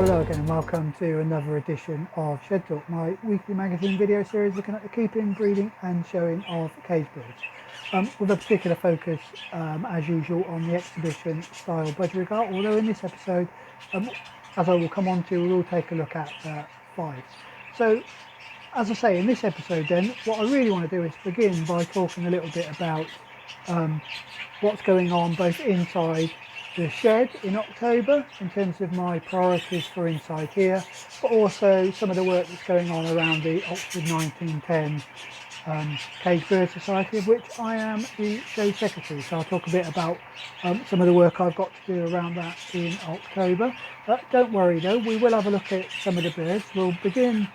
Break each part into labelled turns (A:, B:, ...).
A: Well, hello again and welcome to another edition of Shed Talk, my weekly magazine video series looking at the keeping, breeding and showing of cage birds, with a particular focus, as usual, on the exhibition style budgerigar, although in this episode, as I will come on to, we'll take a look at Fife. So, as I say, in this episode then, what I really want to do is begin by talking a little bit about what's going on both inside the shed in October in terms of my priorities for inside here, but also some of the work that's going on around the Oxford 1910 Cage Bird Society, of which I am the show secretary. So I'll talk a bit about some of the work I've got to do around that in October. Don't worry though, we will have a look at some of the birds. We'll begin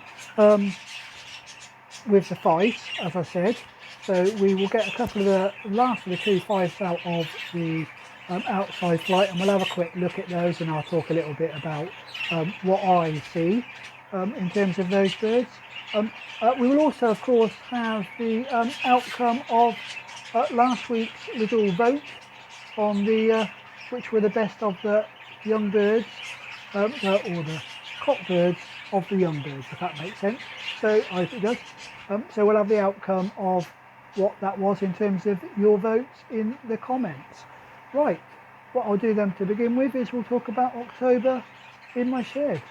A: with the Fife, as I said. So we will get a couple of the last of the two Fifes out of the outside flight, and we'll have a quick look at those, and I'll talk a little bit about what I see in terms of those birds. We will also, of course, have the outcome of last week's little vote on the which were the best of the young birds, or the cock birds of the young birds, if that makes sense. So I hope it does. So we'll have the outcome of what that was in terms of your votes in the comments. Right, what I'll do then to begin with is we'll talk about October in my shed.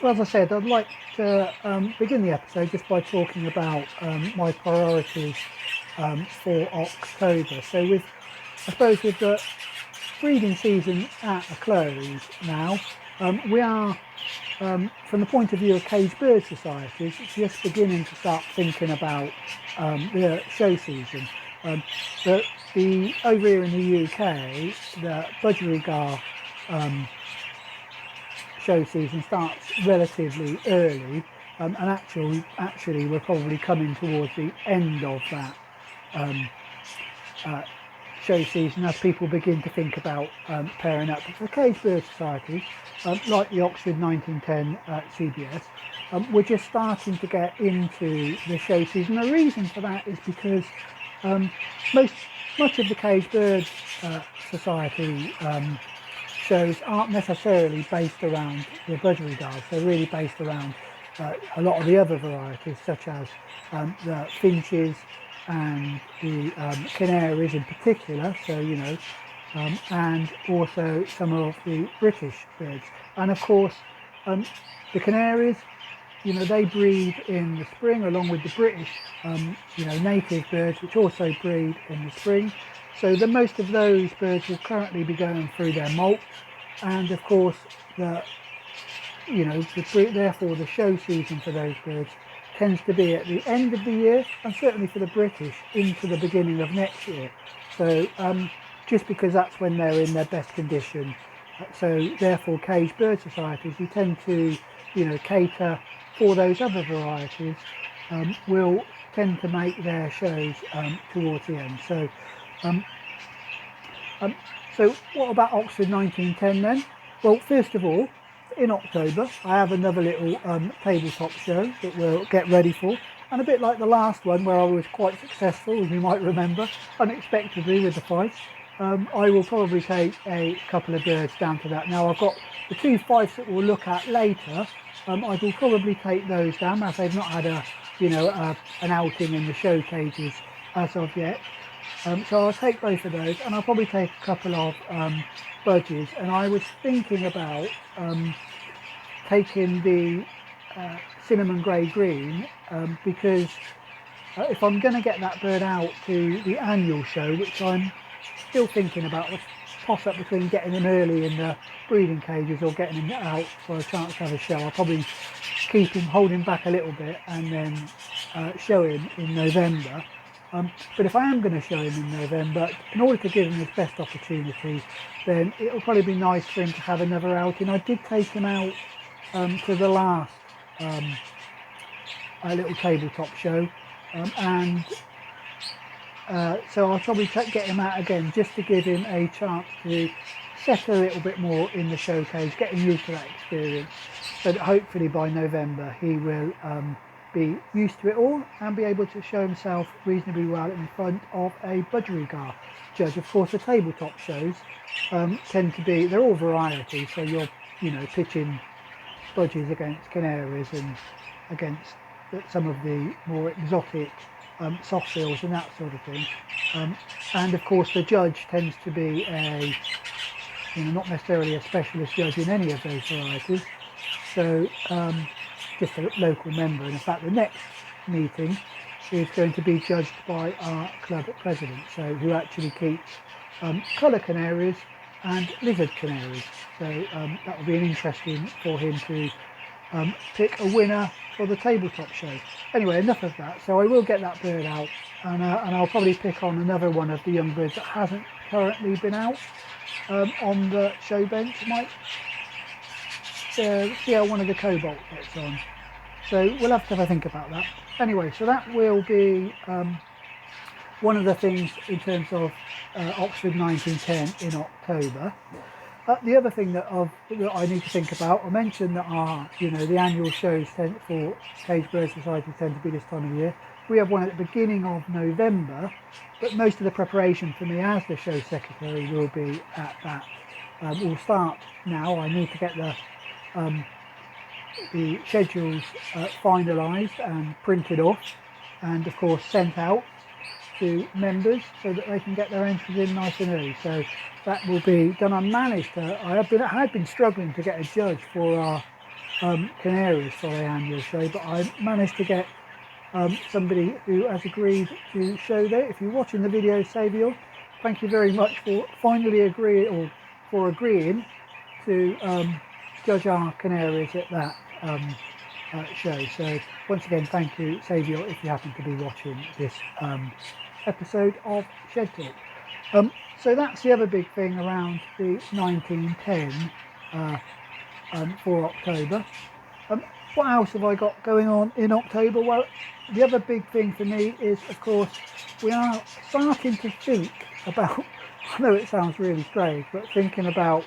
A: So as I said, I'd like to begin the episode just by talking about my priorities for October. So with the breeding season at a close now, we are, from the point of view of Cage Bird Societies, just beginning to start thinking about the show season. The over here in the UK, the Budgerigar show season starts relatively early, and actually we're probably coming towards the end of that show season as people begin to think about pairing up. For Cage Bird Societies, like the Oxford 1910 CBS, we're just starting to get into the show season. The reason for that is because much of the Cage Bird Society shows aren't necessarily based around the budgerigars. They're really based around a lot of the other varieties, such as the finches and the canaries in particular. So and also some of the British birds, and of course the canaries. They breed in the spring along with the British, native birds, which also breed in the spring. So most of those birds will currently be going through their molt, and of course, therefore the show season for those birds tends to be at the end of the year, and certainly for the British into the beginning of next year. So just because that's when they're in their best condition. So therefore, Cage Bird Societies, who tend to, cater for those other varieties, will tend to make their shows towards the end. So what about Oxford 1910 then? Well, first of all, in October I have another little tabletop show that we'll get ready for, and a bit like the last one where I was quite successful, as you might remember, unexpectedly with the Fife, I will probably take a couple of birds down to that. Now I've got the two Fifes that we'll look at later. I will probably take those down as they've not had an outing in the show cages as of yet. So I'll take both of those, and I'll probably take a couple of budgies. And I was thinking about taking the cinnamon grey green because if I'm going to get that bird out to the annual show, which I'm still thinking about, a toss up between getting him early in the breeding cages or getting him out for a chance to have a show. I'll probably keep him, hold him back a little bit, and then show him in November. But if I am going to show him in November, in order to give him his best opportunity, then it'll probably be nice for him to have another outing. I did take him out to the last little tabletop show, and so I'll probably get him out again just to give him a chance to settle a little bit more in the show cage, get him used to that experience, so that hopefully by November he will be used to it all and be able to show himself reasonably well in front of a budgerigar judge. Of course, the tabletop shows tend to be, they're all variety, so you're, you know, pitching budgies against canaries and against some of the more exotic soft seals and that sort of thing. And of course, the judge tends to be a, you know, not necessarily a specialist judge in any of those varieties. So just a local member. And in fact, the next meeting is going to be judged by our club president, so who actually keeps colour canaries and lizard canaries. So that will be an interesting for him to pick a winner for the tabletop show. Anyway, enough of that. So I will get that bird out, and I'll probably pick on another one of the young birds that hasn't currently been out on the show bench. Might see how one of the cobalt gets on. So we'll have to have a think about that. Anyway, so that will be one of the things in terms of Oxford 1910 in October. The other thing that I need to think about, I mentioned that the annual shows for Cage Bird Society tend to be this time of year. We have one at the beginning of November, but most of the preparation for me as the show secretary will be at that. We'll start now. I need to get the schedules finalised and printed off, and of course sent out to members so that they can get their entries in nice and early. So that will be done. I had been struggling to get a judge for our canaries for the annual show, but I managed to get somebody who has agreed to show there. If you're watching the video, Saviour, thank you very much for finally agreeing to judge our canaries at that show. So once again, thank you, Saviour, if you happen to be watching this episode of Shed Talk. So that's the other big thing around the 1910 for October. What else have I got going on in October? Well, the other big thing for me is, of course, we are starting to think about, I know it sounds really strange, but thinking about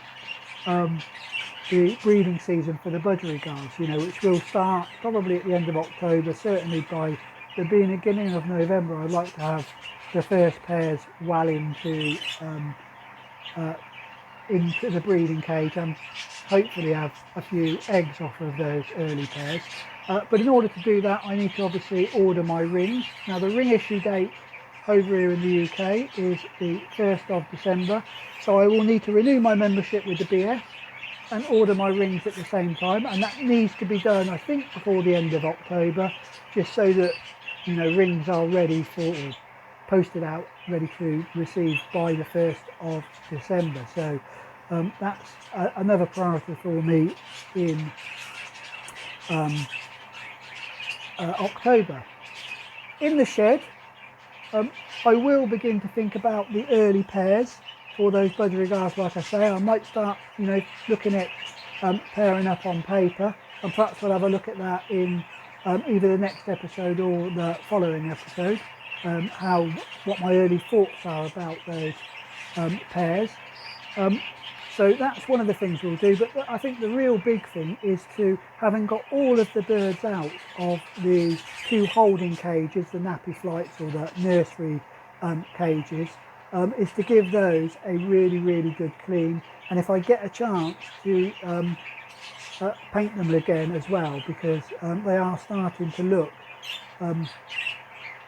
A: the breeding season for the budgerigars, you know, which will start probably at the end of October, certainly by the beginning of November. I'd like to have the first pairs well into the breeding cage and hopefully have a few eggs off of those early pairs. But in order to do that, I need to obviously order my rings. Now, the ring issue date over here in the UK is the 1st of December, so I will need to renew my membership with the BS and order my rings at the same time, and that needs to be done, I think, before the end of October, just so that, you know, rings are ready for, or posted out, ready to receive by the 1st of December. So that's another priority for me in October. In the shed, I will begin to think about the early pairs for those budgerigars. Like I say, I might start, you know, looking at pairing up on paper, and perhaps we'll have a look at that in either the next episode or the following episode, what my early thoughts are about those pairs. So that's one of the things we'll do, but I think the real big thing is to, having got all of the birds out of the two holding cages, the nappy flights or the nursery cages, is to give those a really, really good clean. And if I get a chance to paint them again as well, because they are starting to look,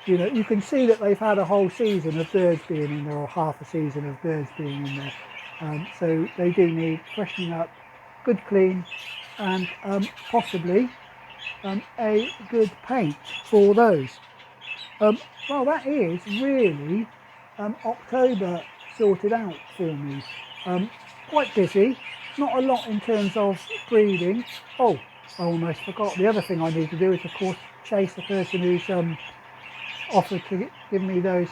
A: you know, you can see that they've had a whole season of birds being in there, or half a season of birds being in there. So they do need freshening up, good clean, and possibly a good paint for those. Well, that is really October sorted out for me. Quite busy, not a lot in terms of breeding. Oh, I almost forgot, the other thing I need to do is, of course, chase the person who's offered to give me those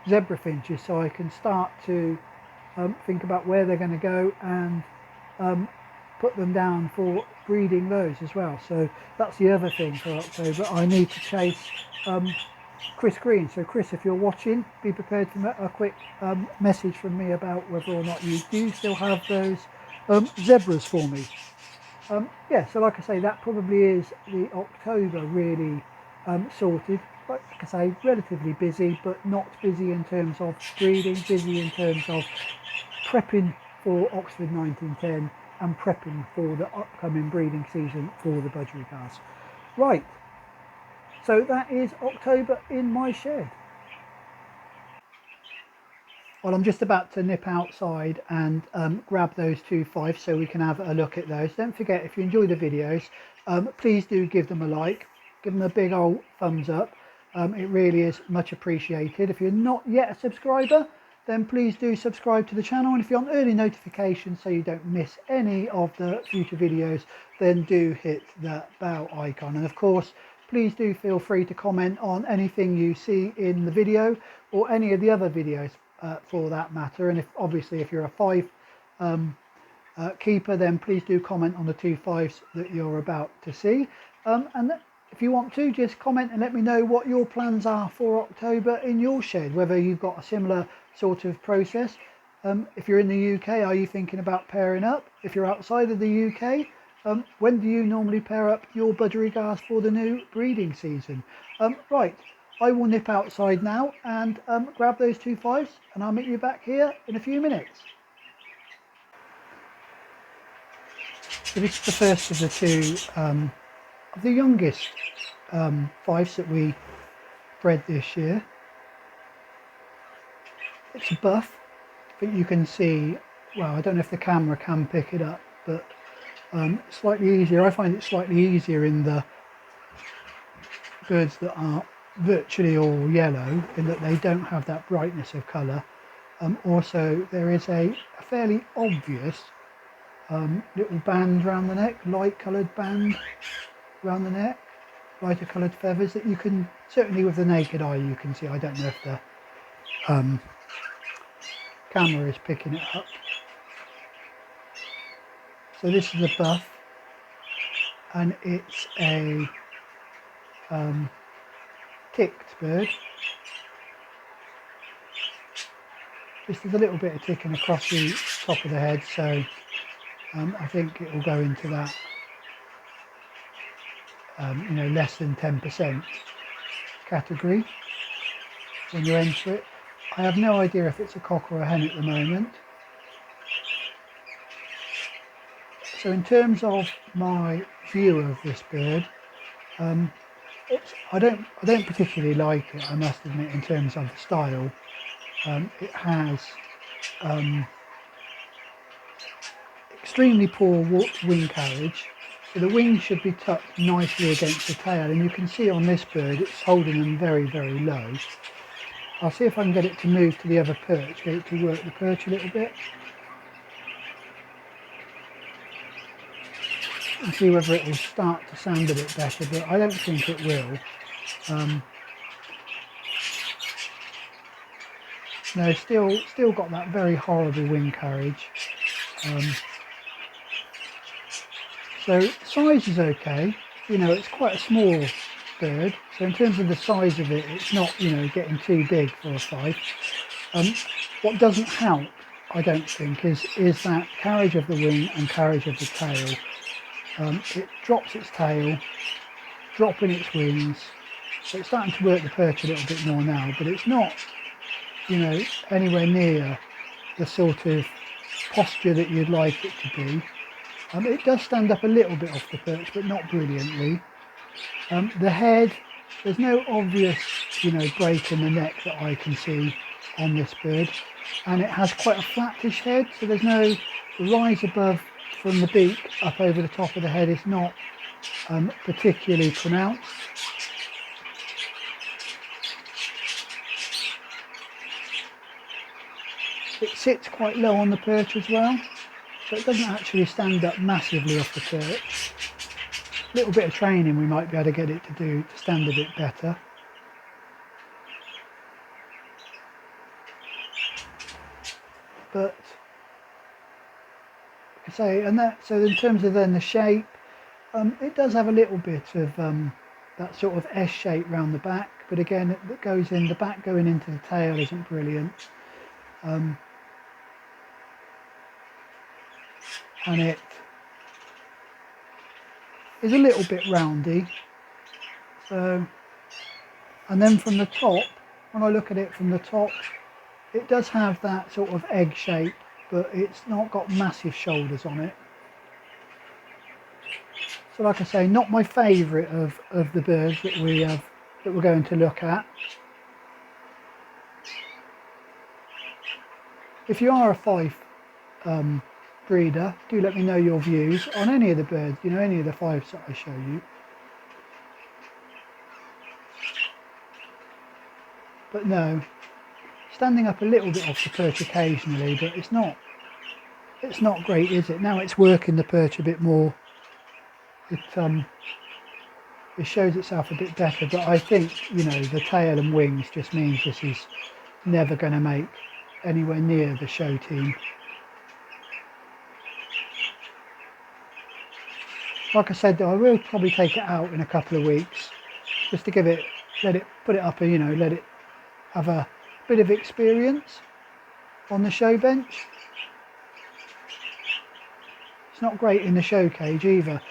A: zebra finches, so I can start to think about where they're going to go and put them down for breeding those as well. So that's the other thing for October. I need to chase Chris Green. So Chris, if you're watching, be prepared for a quick message from me about whether or not you do still have those zebras for me. Yeah, so like I say, that probably is the October really sorted. Like I say, relatively busy, but not busy in terms of breeding, busy in terms of prepping for Oxford 1910 and prepping for the upcoming breeding season for the Budgerigars. Right, so that is October in my shed. Well, I'm just about to nip outside and grab those two Fifes so we can have a look at those. Don't forget, if you enjoy the videos, please do give them a like, give them a big old thumbs up. It really is much appreciated. If you're not yet a subscriber, then please do subscribe to the channel. And if you want early notifications so you don't miss any of the future videos, then do hit that bell icon. And of course, please do feel free to comment on anything you see in the video or any of the other videos for that matter. And if obviously if you're a Fife keeper, then please do comment on the two Fifes that you're about to see. And if you want to, just comment and let me know what your plans are for October in your shed, whether you've got a similar sort of process. If you're in the UK, are you thinking about pairing up? If you're outside of the UK, when do you normally pair up your Budgerigars for the new breeding season? Right, I will nip outside now and grab those two Fifes, and I'll meet you back here in a few minutes. So this is the first of the two of the youngest Fifes that we bred this year. It's a buff. I think you can see, well, I don't know if the camera can pick it up, but slightly easier. I find it slightly easier in the birds that are virtually all yellow, in that they don't have that brightness of colour. Also, there is a fairly obvious little band around the neck, light coloured band around the neck, lighter coloured feathers that you can, certainly with the naked eye you can see. I don't know if the camera is picking it up. So this is a buff, and it's a ticked bird. Just there's a little bit of ticking across the top of the head, so I think it will go into that you know, less than 10% category when you enter it. I have no idea if it's a cock or a hen at the moment. So in terms of my view of this bird, I don't particularly like it, I must admit, in terms of the style. It has extremely poor wing carriage, so the wings should be tucked nicely against the tail, and you can see on this bird it's holding them very, very low. I'll see if I can get it to move to the other perch, get it to work the perch a little bit, and see whether it will start to sound a bit better, but I don't think it will. No, still got that very horrible wing carriage. So size is okay. You know, it's quite a small bird. So in terms of the size of it, it's not, you know, getting too big for a Fife. What doesn't help, I don't think, is that carriage of the wing and carriage of the tail. It drops its tail, dropping its wings. So it's starting to work the perch a little bit more now, but it's not, you know, anywhere near the sort of posture that you'd like it to be. It does stand up a little bit off the perch, but not brilliantly. The head, there's no obvious, you know, break in the neck that I can see on this bird, and it has quite a flattish head, so there's no rise above from the beak up over the top of the head is not particularly pronounced. It sits quite low on the perch as well, so it doesn't actually stand up massively off the perch. A little bit of training we might be able to get it to stand a bit better. But I say, and that, so in terms of then the shape, it does have a little bit of that sort of S shape round the back, but again, it goes in the back going into the tail isn't brilliant. And is a little bit roundy. So, and then from the top, when I look at it from the top, it does have that sort of egg shape, but it's not got massive shoulders on it. So like I say, not my favourite of the birds that we're going to look at. If you are a Fife breeder, do let me know your views on any of the birds, you know, any of the Fifes that I show you. But no, standing up a little bit off the perch occasionally, but it's not great, is it? Now it's working the perch a bit more. It shows itself a bit better, but I think, you know, the tail and wings just means this is never going to make anywhere near the show team. Like I said, I will probably take it out in a couple of weeks just to give it, put it up and, you know, let it have a bit of experience on the show bench. It's not great in the show cage either.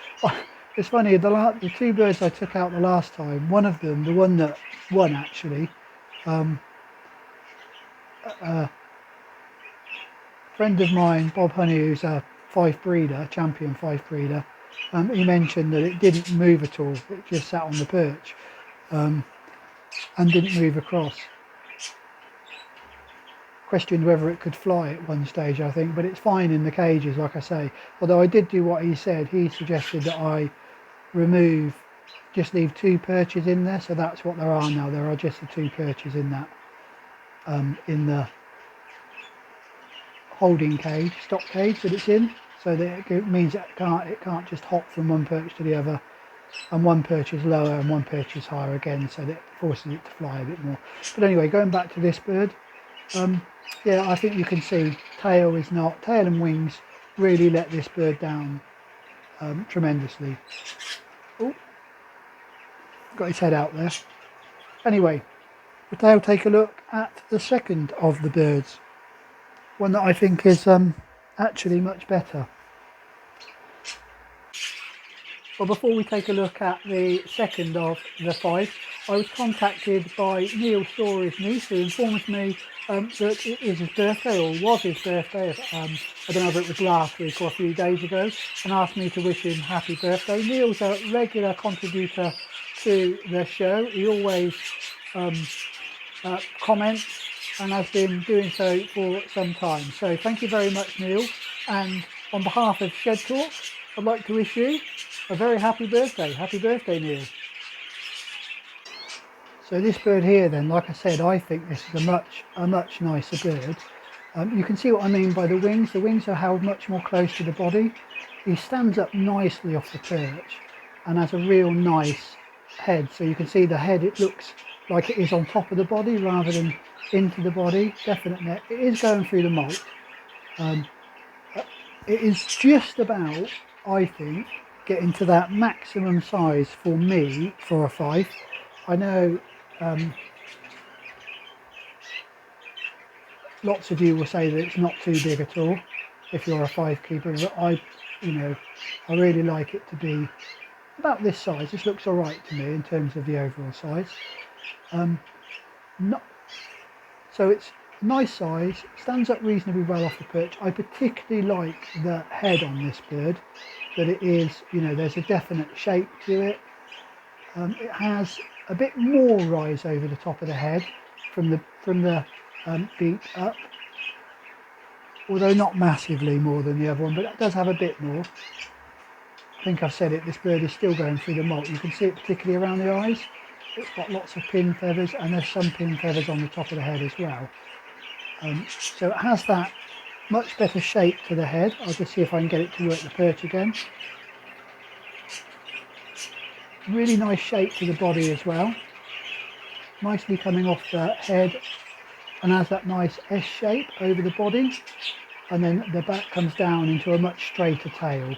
A: It's funny, the two birds I took out the last time, one of them, the one that won actually, a friend of mine, Bob Honey, who's a Fife breeder, champion Fife breeder, he mentioned that it didn't move at all. It just sat on the perch and didn't move across. Questioned whether it could fly at one stage, I think, but it's fine in the cages, like I say. Although I did do what he said. He suggested that I just leave 2 perches in there, so that's what there are now. There are just the 2 perches in that, in the holding cage, stock cage that it's in, so that it means it can't just hop from one perch to the other, and one perch is lower and one perch is higher again, so that it forces it to fly a bit more. But anyway, going back to this bird, yeah, I think you can see tail and wings really let this bird down tremendously. Oh, got his head out there. Anyway, we'll now take a look at the second of the birds, one that I think is actually much better. Well, before we take a look at the second of the Fife, I was contacted by Neil Story's niece, who informs me that it is his birthday, or was his birthday, I don't know if it was last week or a few days ago, and asked me to wish him happy birthday. Neil's a regular contributor to the show. He always comments and has been doing so for some time. So thank you very much, Neil, and on behalf of Shed Talk, I'd like to wish you a very happy birthday. Happy birthday, Neil. So this bird here then, like I said, I think this is a much nicer bird. You can see what I mean by the wings. The wings are held much more close to the body. He stands up nicely off the perch and has a real nice head. So you can see the head, it looks like it is on top of the body rather than into the body. Definitely, it is going through the molt. It is just about, I think, getting to that maximum size for me for a Fife. I know lots of you will say that it's not too big at all if you're a Fife keeper, but I really like it to be about this size. This looks all right to me in terms of the overall size. So it's a nice size, stands up reasonably well off the perch. I particularly like the head on this bird, that it is, you know, there's a definite shape to it. It has a bit more rise over the top of the head from the beak up, although not massively more than the other one, but it does have a bit more. I think I've said it, this bird is still going through the molt. You can see it particularly around the eyes. It's got lots of pin feathers, and there's some pin feathers on the top of the head as well. So it has that much better shape to the head. I'll just see if I can get it to work the perch again. Really nice shape to the body as well. Nicely coming off the head, and has that nice S shape over the body, and then the back comes down into a much straighter tail.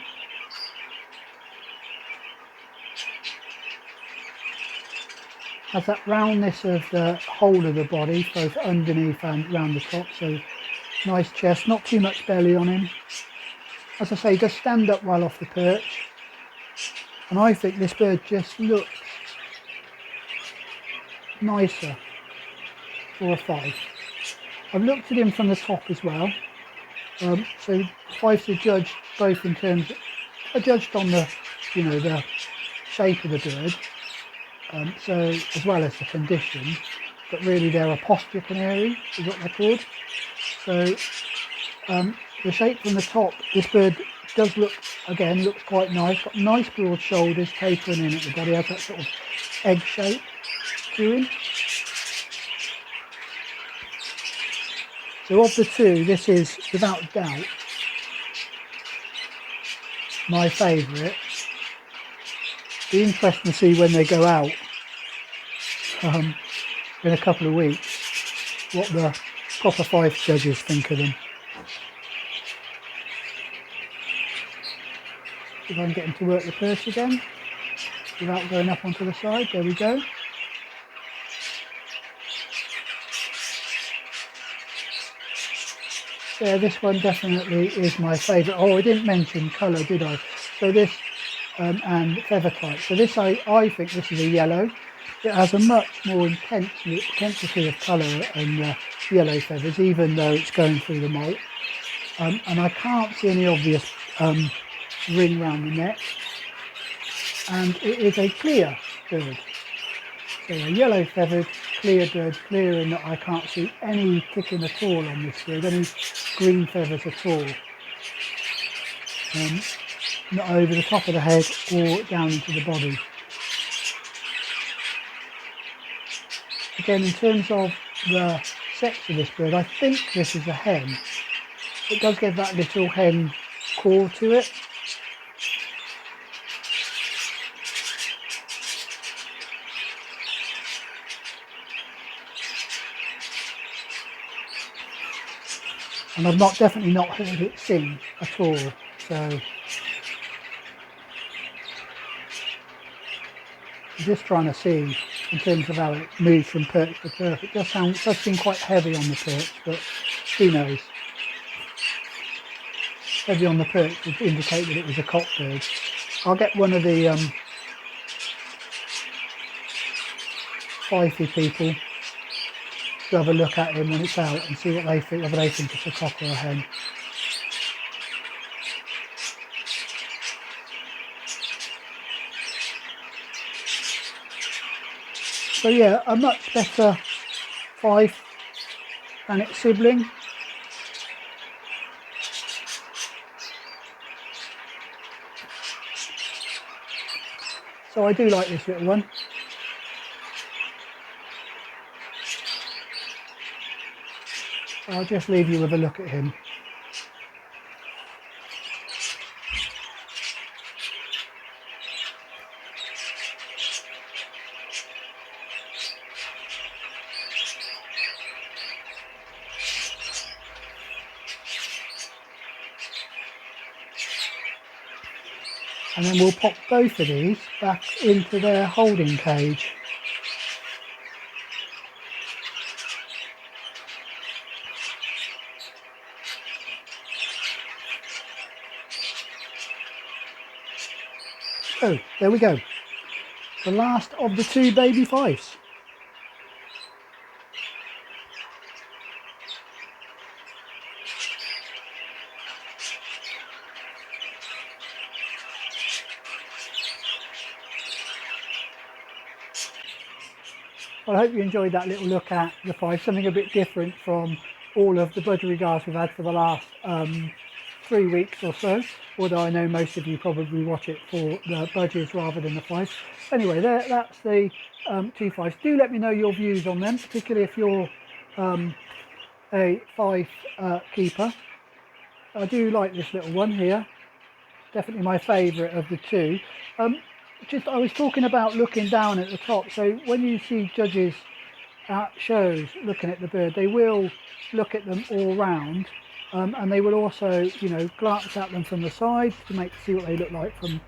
A: Has that roundness of the whole of the body, both underneath and round the top, so nice chest, not too much belly on him. As I say, does stand up well off the perch. And I think this bird just looks nicer for a Fife. I've looked at him from the top as well. So Fifes are judged both in terms of, are judged on the, you know, the shape of the bird, so as well as the condition, but really they're a posture canary is what they're called. So the shape from the top, this bird does look, again, looks quite nice, got nice broad shoulders tapering in at the body, has that sort of egg shape to him. So of the two, this is without doubt my favourite. Be interesting to see when they go out in a couple of weeks what the proper Fife judges think of them. See if I can get him to work the perch again without going up onto the side. There we go. Yeah, this one definitely is my favourite. Oh, I didn't mention colour, did I? So this and feather type. So this, I think this is a yellow. It has a much more intensity of colour and yellow feathers, even though it's going through the molt. And I can't see any obvious ring round the neck. And it is a clear bird. So a yellow feathered, clear bird, clear in that I can't see any ticking at all on this bird, any green feathers at all. Not over the top of the head or down into the body. Again, in terms of the sex of this bird, I think this is a hen. It does give that little hen call to it. And I've definitely not heard it sing at all, so I'm just trying to see in terms of how it moves from perch to perch. It does seem quite heavy on the perch, but who knows? Heavy on the perch would indicate that it was a cock bird. I'll get one of the Fifey people to have a look at him when it's out and see what they think, whether they think it's a cock or a hen. So yeah, a much better Fife than its sibling. So I do like this little one. I'll just leave you with a look at him. And then we'll pop both of these back into their holding cage. So there we go, the last of the two baby Fifes. Well, I hope you enjoyed that little look at the Fife, something a bit different from all of the Budgerigars we've had for the last 3 weeks or so, although I know most of you probably watch it for the budgies rather than the Fifes. Anyway, that's the two Fifes. Do let me know your views on them, particularly if you're a Fife keeper. I do like this little one here, definitely my favourite of the two. I was talking about looking down at the top, so when you see judges at shows looking at the bird, they will look at them all round, and they will also, you know, glance at them from the side to see what they look like from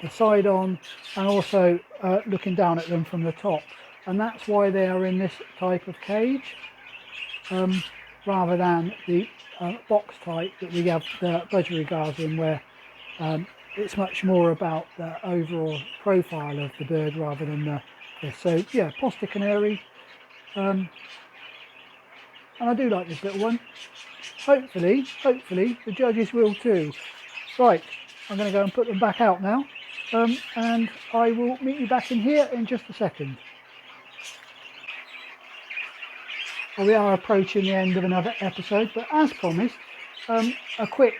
A: the side on, and also looking down at them from the top. And that's why they are in this type of cage rather than the box type that we have the Budgerigars in, where it's much more about the overall profile of the bird rather than this. So yeah, Fife Canary, and I do like this little one. Hopefully the judges will too. Right, I'm going to go and put them back out now, and I will meet you back in here in just a second. Well, we are approaching the end of another episode, but as promised, a quick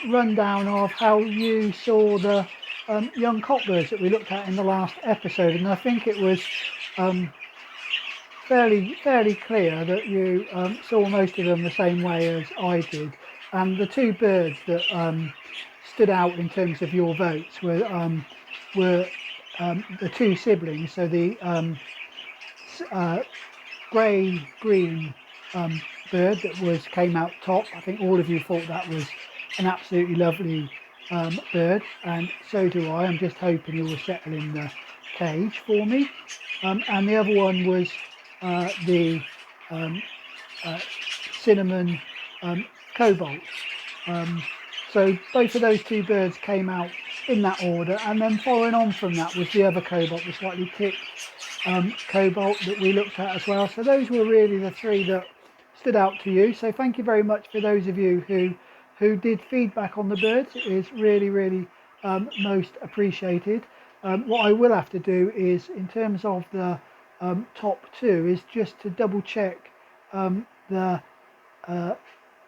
A: rundown of how you saw the young cockbirds that we looked at in the last episode, and I think it was fairly clear that you saw most of them the same way as I did. And the two birds that stood out in terms of your votes were the two siblings, so the grey-green bird that came out top. I think all of you thought that was an absolutely lovely bird, and so do I. I'm just hoping he will settle in the cage for me. And the other one was the cinnamon cobalt. So both of those two birds came out in that order, and then following on from that was the other cobalt, the slightly ticked cobalt that we looked at as well. So those were really the three that stood out to you. So thank you very much for those of you who did feedback on the birds. It is really most appreciated. What I will have to do is, in terms of the top two, is just to double check the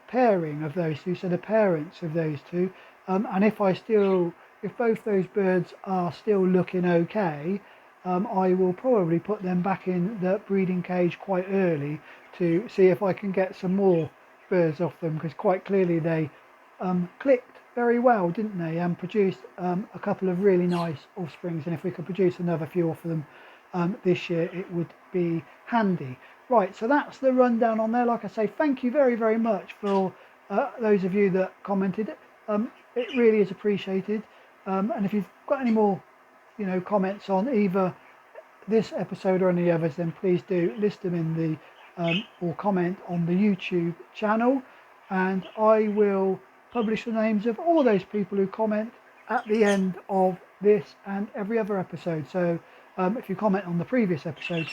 A: pairing of those two, so the parents of those two, and if both those birds are still looking okay, I will probably put them back in the breeding cage quite early to see if I can get some more birds off them, because quite clearly they clicked very well, didn't they, and produced a couple of really nice offsprings, and if we could produce another few off of them this year, it would be handy. Right, so that's the rundown on there. Like I say, thank you very much for those of you that commented. It really is appreciated, and if you've got any more comments on either this episode or any others, then please do list them in the or comment on the YouTube channel, and I will publish the names of all those people who comment at the end of this and every other episode. So if you comment on the previous episode,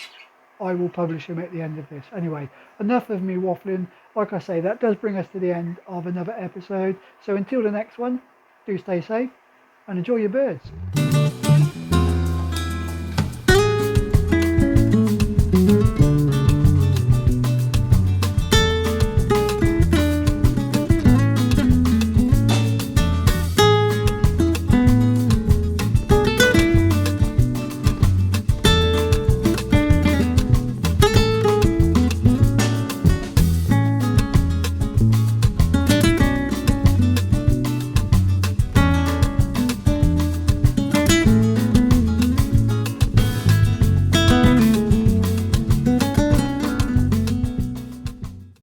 A: I will publish them at the end of this. Anyway, enough of me waffling. Like I say, that does bring us to the end of another episode. So until the next one, do stay safe and enjoy your birds.